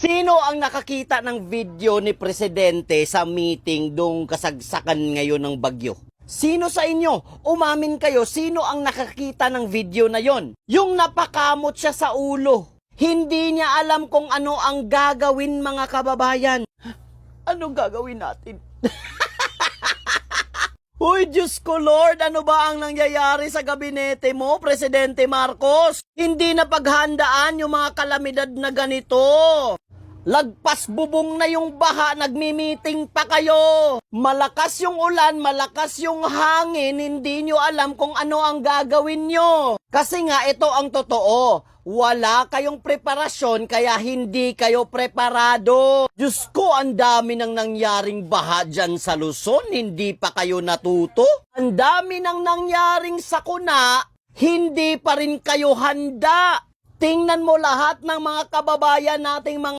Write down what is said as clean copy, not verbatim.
Sino ang nakakita ng video ni Presidente sa meeting dong kasagsakan ngayon ng bagyo? Sino sa inyo? Umamin kayo, sino ang nakakita ng video na yon? Yung napakamot siya sa ulo. Hindi niya alam kung ano ang gagawin, mga kababayan. Anong gagawin natin? Uy, Diyos ko Lord, ano ba ang nangyayari sa gabinete mo, Presidente Marcos? Hindi na paghandaan yung mga kalamidad na ganito. Lagpas bubong na yung baha, nagmi-meeting pa kayo. Malakas yung ulan, malakas yung hangin, hindi nyo alam kung ano ang gagawin nyo. Kasi nga ito ang totoo, wala kayong preparasyon kaya hindi kayo preparado. Diyos ko, ang dami nang nangyaring baha dyan sa Luzon, hindi pa kayo natuto. Ang dami nang nangyaring sakuna, hindi pa rin kayo handa. Tingnan mo lahat ng mga kababayan nating mga